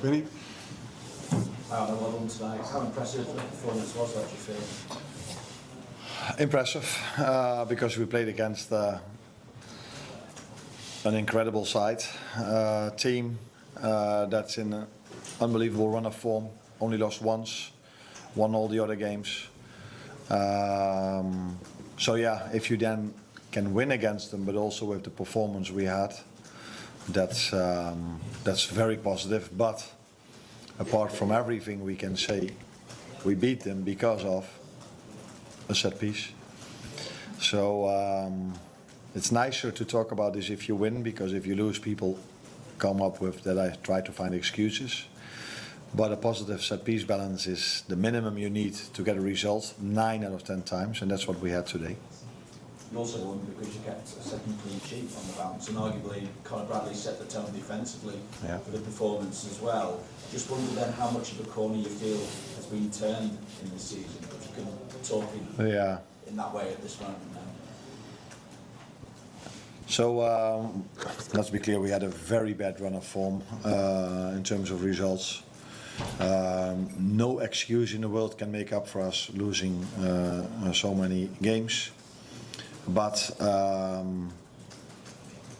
Vinny? Arne, well done tonight. How impressive the performance was that, do you feel? Impressive, because we played against an incredible side, team that's in an unbelievable run of form, only lost once, won all the other games. So yeah, if you then can win against them, but also with the performance we had, that's very positive. But apart from everything, we can say we beat them because of a set piece. So it's nicer to talk about this if you win, because if you lose, people come up with that I try to find excuses. But a positive set piece balance is the minimum you need to get a result 9 out of 10 times, and that's what we had today. You also won because you kept a second clean sheet on the bounce, and arguably Conor Bradley set the tone defensively for the performance as well. Just wonder then how much of a corner you feel has been turned in this season, if you can talk in that way at this moment now. So let's be clear, we had a very bad run of form in terms of results. No excuse in the world can make up for us losing so many games. But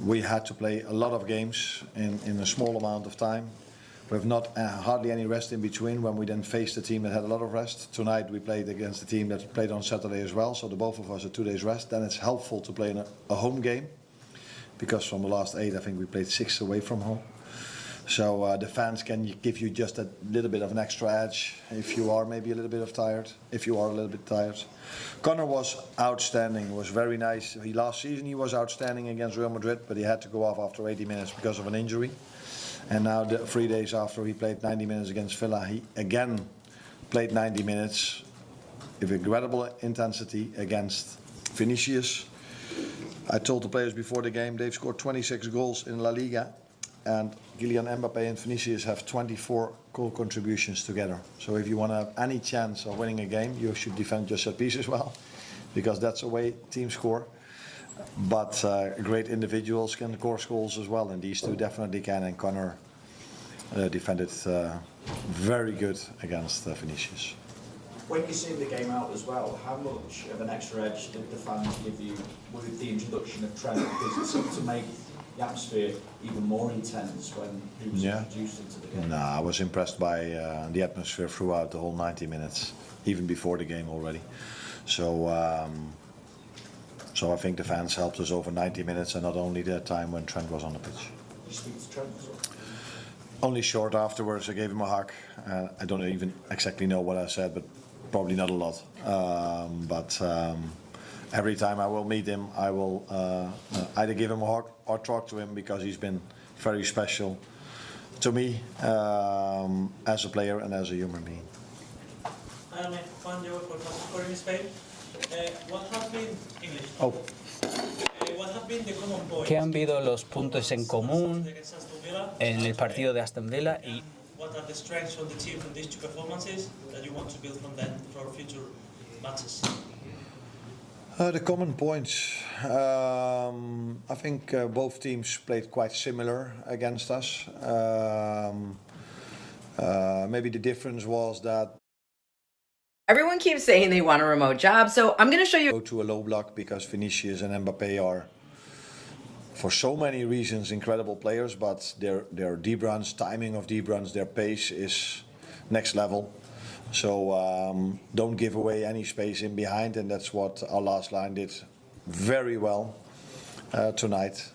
we had to play a lot of games in a small amount of time. We have not hardly any rest in between when we then faced a team that had a lot of rest. Tonight we played against a team that played on Saturday as well, so the both of us had 2 days rest. Then it's helpful to play in a home game, because from the last 8 I think we played 6 away from home. So the fans can give you just a little bit of an extra edge if you are maybe a little bit tired. Conor was outstanding, was very nice. Last season he was outstanding against Real Madrid, but he had to go off after 80 minutes because of an injury. And now 3 days after he played 90 minutes against Villa, he again played 90 minutes with incredible intensity against Vinicius. I told the players before the game they've scored 26 goals in La Liga, and Kylian Mbappé and Vinicius have 24 goal contributions together. So if you want to have any chance of winning a game, you should defend your set piece as well, because that's the way teams score. But great individuals can score goals as well, and these two definitely can. And Conor defended very good against Vinicius. When you see the game out as well, how much of an extra edge did the fans give you with the introduction of Trent? Because it seemed to make the atmosphere even more intense when he was introduced into the game. No, I was impressed by the atmosphere throughout the whole 90 minutes, even before the game already. So I think the fans helped us over 90 minutes, and not only the time when Trent was on the pitch. Did you speak to Trent as well? Only short afterwards. I gave him a hug. I don't even exactly know what I said, but probably not a lot. But every time I will meet him, I will either give him a hug or talk to him, because he's been very special to me as a player and as a human being. Arne, Juan Diego for Passport in Spain. What have been English? What have been the common points? ¿Qué han sido los puntos en común en el partido de Aston Villa? Y what are the strengths of the team from these two performances that you want to build from them for future matches? The common points. I think both teams played quite similar against us. Maybe the difference was that everyone keeps saying they want a remote job, so I'm going to show you. Go to a low block, because Vinicius and Mbappé are, for so many reasons, incredible players, but their deep runs, timing of deep runs, their pace is next level. So don't give away any space in behind, and that's what our last line did very well tonight.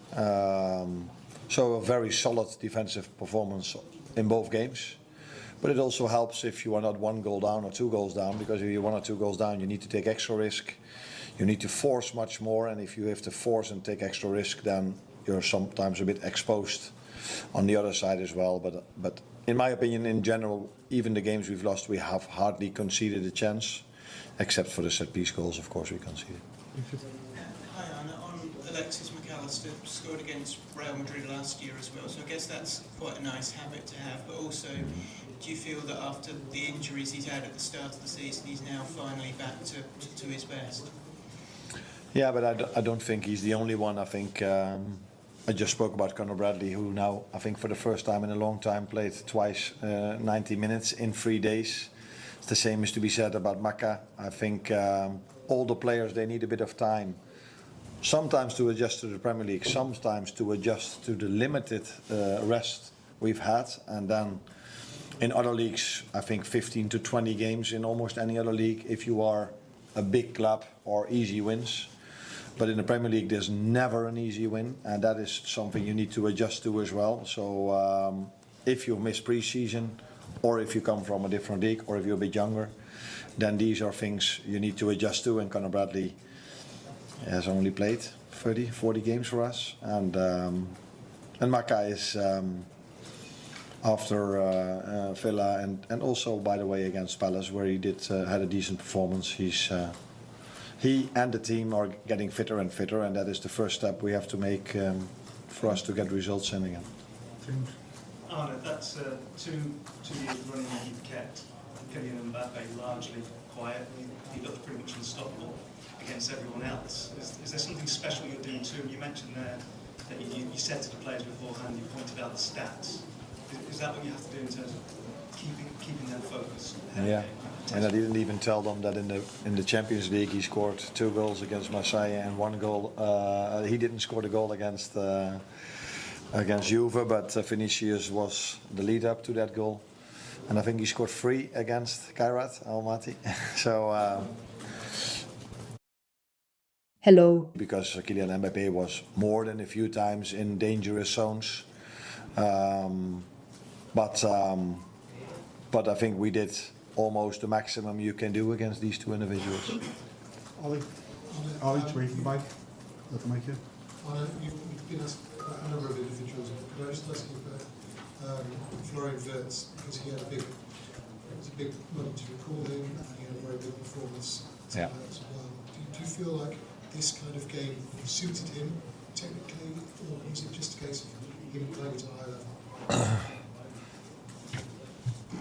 So a very solid defensive performance in both games. But it also helps if you are not 1 goal down or 2 goals down, because if you're 1 or 2 goals down, you need to take extra risk. You need to force much more, and if you have to force and take extra risk, then you're sometimes a bit exposed on the other side as well. But in my opinion, in general, even the games we've lost, we have hardly conceded a chance, except for the set-piece goals, of course, we conceded. Hi, Arne. Alexis McAllister scored against Real Madrid last year as well, so I guess that's quite a nice habit to have. But also, do you feel that after the injuries he's had at the start of the season, he's now finally back to his best? Yeah, but I don't think he's the only one. I think I just spoke about Conor Bradley, who now, I think for the first time in a long time, played twice 90 minutes in 3 days. It's the same is to be said about Maka. I think all the players, they need a bit of time. Sometimes to adjust to the Premier League, sometimes to adjust to the limited rest we've had. And then in other leagues, I think 15 to 20 games in almost any other league, if you are a big club, or easy wins. But in the Premier League, there's never an easy win, and that is something you need to adjust to as well. So if you miss pre-season, or if you come from a different league, or if you're a bit younger, then these are things you need to adjust to. And Conor Bradley has only played 30, 40 games for us, and Maka is after Villa and also, by the way, against Palace, where he had a decent performance. He and the team are getting fitter and fitter, and that is the first step we have to make for us to get results in again. Arne, that's 2 years running that you've kept Kylian and Mbappe largely quiet. He looked pretty much unstoppable against everyone else. Is there something special you're doing too? You mentioned there that you said to the players beforehand, you pointed out the stats. Is that what you have to do in terms of keeping them focused? Yeah, and I didn't even tell them that in the Champions League he scored 2 goals against Marseille and 1 goal. He didn't score the goal against Juve, but Vinicius was the lead up to that goal, and I think he scored 3 against Kairat Almaty. So. Hello. Because Kylian Mbappe was more than a few times in dangerous zones. But I think we did almost the maximum you can do against these 2 individuals. Ollie, to the mic. Let the mic in. You've been asked a number of individuals. Could I just ask you about Florian Wirtz, because he had it was a big moment to record him, and he had a very good performance tonight as well. Do you feel like this kind of game suited him technically, or was it just a case of him playing at a high level?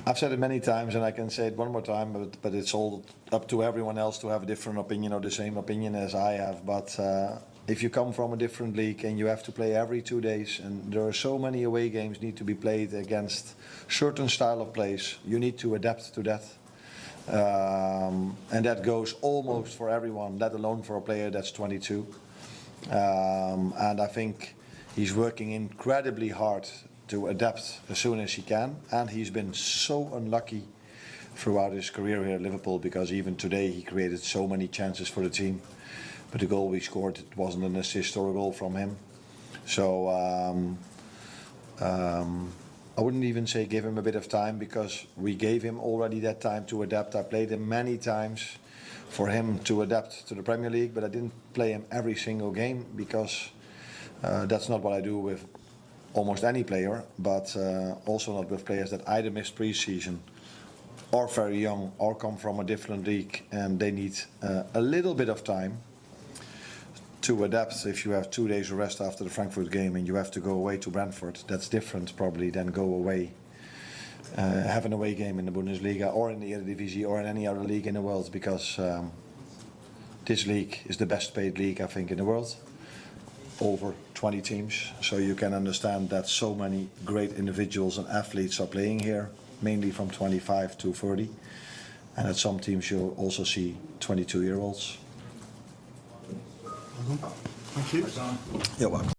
I've said it many times, and I can say it one more time, but it's all up to everyone else to have a different opinion or the same opinion as I have. But if you come from a different league and you have to play every 2 days, and there are so many away games need to be played against certain style of plays, you need to adapt to that. And that goes almost for everyone, let alone for a player that's 22. And I think he's working incredibly hard to adapt as soon as he can, and he's been so unlucky throughout his career here at Liverpool, because even today he created so many chances for the team, but the goal we scored, it wasn't an assist or a goal from him. So I wouldn't even say give him a bit of time, because we gave him already that time to adapt. I played him many times for him to adapt to the Premier League, but I didn't play him every single game, because that's not what I do with almost any player, but also not with players that either missed pre-season or very young or come from a different league, and they need a little bit of time to adapt. If you have 2 days of rest after the Frankfurt game and you have to go away to Brentford, that's different probably than go away, have an away game in the Bundesliga or in the Eredivisie or in any other league in the world, because this league is the best paid league I think in the world. Over 20 teams, so you can understand that so many great individuals and athletes are playing here, mainly from 25 to 30, and at some teams you'll also see 22-year-olds. Thank you. You're welcome.